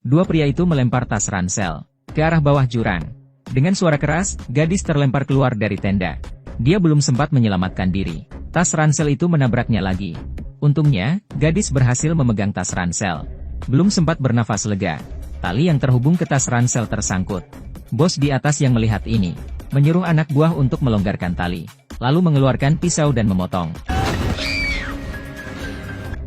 Dua pria itu melempar tas ransel ke arah bawah jurang. Dengan suara keras, gadis terlempar keluar dari tenda. Dia belum sempat menyelamatkan diri. Tas ransel itu menabraknya lagi. Untungnya, gadis berhasil memegang tas ransel. Belum sempat bernafas lega, tali yang terhubung ke tas ransel tersangkut. Bos di atas yang melihat ini, menyuruh anak buah untuk melonggarkan tali, lalu mengeluarkan pisau dan memotong.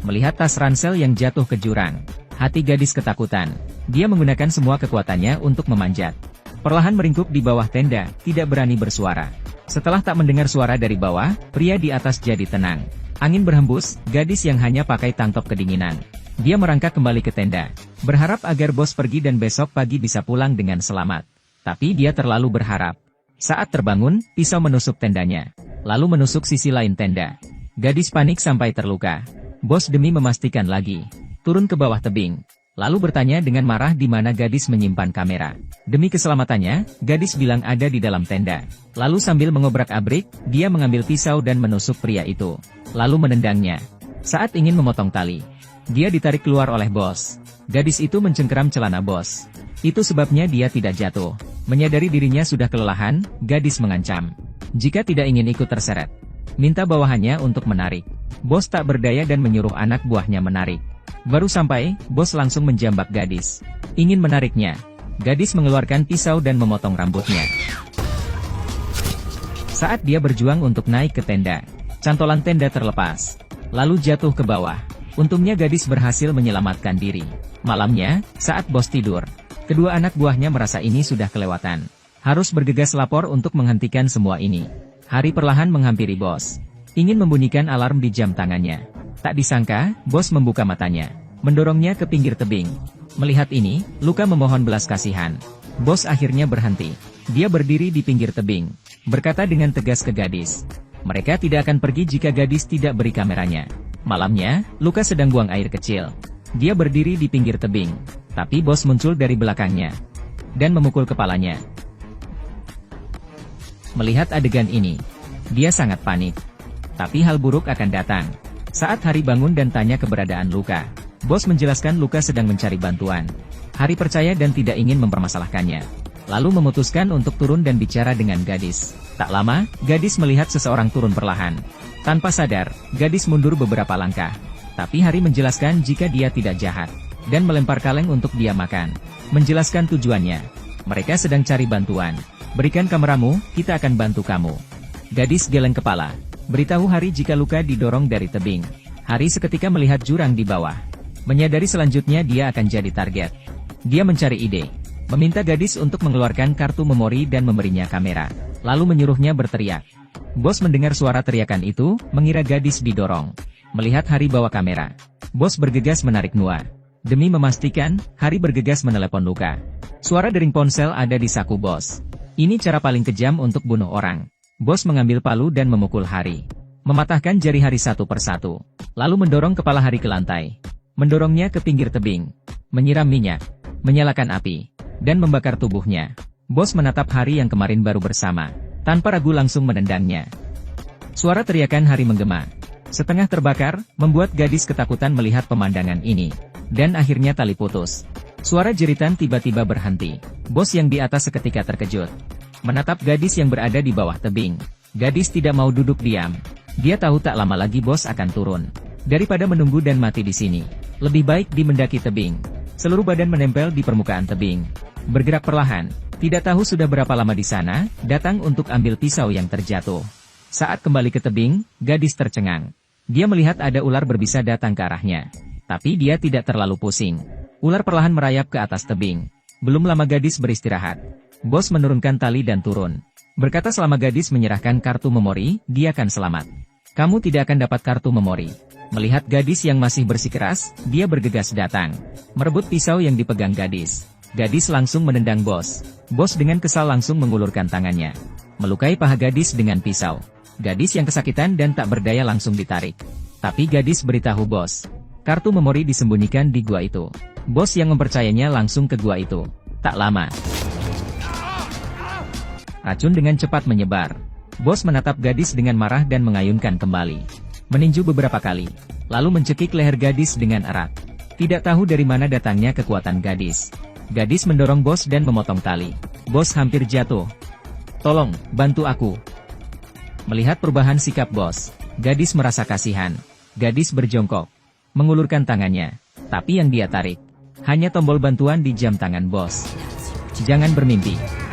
Melihat tas ransel yang jatuh ke jurang, hati gadis ketakutan. Dia menggunakan semua kekuatannya untuk memanjat. Perlahan meringkuk di bawah tenda, tidak berani bersuara. Setelah tak mendengar suara dari bawah, pria di atas jadi tenang. Angin berhembus, gadis yang hanya pakai tank top kedinginan. Dia merangkak kembali ke tenda, berharap agar bos pergi dan besok pagi bisa pulang dengan selamat. Tapi dia terlalu berharap. Saat terbangun, pisau menusuk tendanya, lalu menusuk sisi lain tenda. Gadis panik sampai terluka. Bos demi memastikan lagi, turun ke bawah tebing, lalu bertanya dengan marah di mana gadis menyimpan kamera. Demi keselamatannya, gadis bilang ada di dalam tenda. Lalu sambil mengobrak-abrik, dia mengambil pisau dan menusuk pria itu, lalu menendangnya. Saat ingin memotong tali, dia ditarik keluar oleh bos. Gadis itu mencengkeram celana bos. Itu sebabnya dia tidak jatuh. Menyadari dirinya sudah kelelahan, gadis mengancam. Jika tidak ingin ikut terseret, minta bawahannya untuk menarik. Bos tak berdaya dan menyuruh anak buahnya menarik. Baru sampai, bos langsung menjambak gadis. Ingin menariknya. Gadis mengeluarkan pisau dan memotong rambutnya. Saat dia berjuang untuk naik ke tenda, cantolan tenda terlepas, lalu jatuh ke bawah. Untungnya gadis berhasil menyelamatkan diri. Malamnya, saat bos tidur, kedua anak buahnya merasa ini sudah kelewatan. Harus bergegas lapor untuk menghentikan semua ini. Hari perlahan menghampiri bos. Ingin membunyikan alarm di jam tangannya. Tak disangka, bos membuka matanya, mendorongnya ke pinggir tebing. Melihat ini, Luka memohon belas kasihan. Bos akhirnya berhenti. Dia berdiri di pinggir tebing, berkata dengan tegas ke gadis. Mereka tidak akan pergi jika gadis tidak beri kameranya. Malamnya, Luka sedang buang air kecil. Dia berdiri di pinggir tebing, tapi bos muncul dari belakangnya dan memukul kepalanya. Melihat adegan ini, dia sangat panik. Tapi hal buruk akan datang. Saat Hari bangun dan tanya keberadaan Luka, bos menjelaskan Luka sedang mencari bantuan. Hari percaya dan tidak ingin mempermasalahkannya. Lalu memutuskan untuk turun dan bicara dengan gadis. Tak lama, gadis melihat seseorang turun perlahan. Tanpa sadar, gadis mundur beberapa langkah. Tapi Hari menjelaskan jika dia tidak jahat, dan melempar kaleng untuk dia makan. Menjelaskan tujuannya. Mereka sedang cari bantuan. Berikan kameramu, kita akan bantu kamu. Gadis geleng kepala. Beritahu Hari jika Luka didorong dari tebing. Hari seketika melihat jurang di bawah. Menyadari selanjutnya dia akan jadi target. Dia mencari ide. Meminta gadis untuk mengeluarkan kartu memori dan memberinya kamera. Lalu menyuruhnya berteriak. Bos mendengar suara teriakan itu, mengira gadis didorong. Melihat Hari bawa kamera, bos bergegas menarik Noah. Demi memastikan, Hari bergegas menelepon Luka. Suara dering ponsel ada di saku bos. Ini cara paling kejam untuk bunuh orang. Bos mengambil palu dan memukul Hari. Mematahkan jari Hari satu persatu. Lalu mendorong kepala Hari ke lantai. Mendorongnya ke pinggir tebing. Menyiram minyak. Menyalakan api. Dan membakar tubuhnya. Bos menatap Hari yang kemarin baru bersama. Tanpa ragu langsung menendangnya. Suara teriakan Hari menggema. Setengah terbakar, membuat gadis ketakutan melihat pemandangan ini. Dan akhirnya tali putus. Suara jeritan tiba-tiba berhenti. Bos yang di atas seketika terkejut. Menatap gadis yang berada di bawah tebing. Gadis tidak mau duduk diam. Dia tahu tak lama lagi bos akan turun. Daripada menunggu dan mati di sini, lebih baik dimendaki tebing. Seluruh badan menempel di permukaan tebing. Bergerak perlahan. Tidak tahu sudah berapa lama di sana, datang untuk ambil pisau yang terjatuh. Saat kembali ke tebing, gadis tercengang. Dia melihat ada ular berbisa datang ke arahnya. Tapi dia tidak terlalu pusing. Ular perlahan merayap ke atas tebing. Belum lama gadis beristirahat. Bos menurunkan tali dan turun. Berkata selama gadis menyerahkan kartu memori, dia akan selamat. Kamu tidak akan dapat kartu memori. Melihat gadis yang masih bersikeras, dia bergegas datang. Merebut pisau yang dipegang gadis. Gadis langsung menendang bos. Bos dengan kesal langsung mengulurkan tangannya. Melukai paha gadis dengan pisau. Gadis yang kesakitan dan tak berdaya langsung ditarik. Tapi gadis beritahu bos. Kartu memori disembunyikan di gua itu. Bos yang mempercayainya langsung ke gua itu. Tak lama. Racun dengan cepat menyebar. Bos menatap gadis dengan marah dan mengayunkan kembali. Meninju beberapa kali. Lalu mencekik leher gadis dengan erat. Tidak tahu dari mana datangnya kekuatan gadis. Gadis mendorong bos dan memotong tali. Bos hampir jatuh. "Tolong, bantu aku." Melihat perubahan sikap bos, gadis merasa kasihan. Gadis berjongkok, mengulurkan tangannya. Tapi yang dia tarik, hanya tombol bantuan di jam tangan bos. Jangan bermimpi.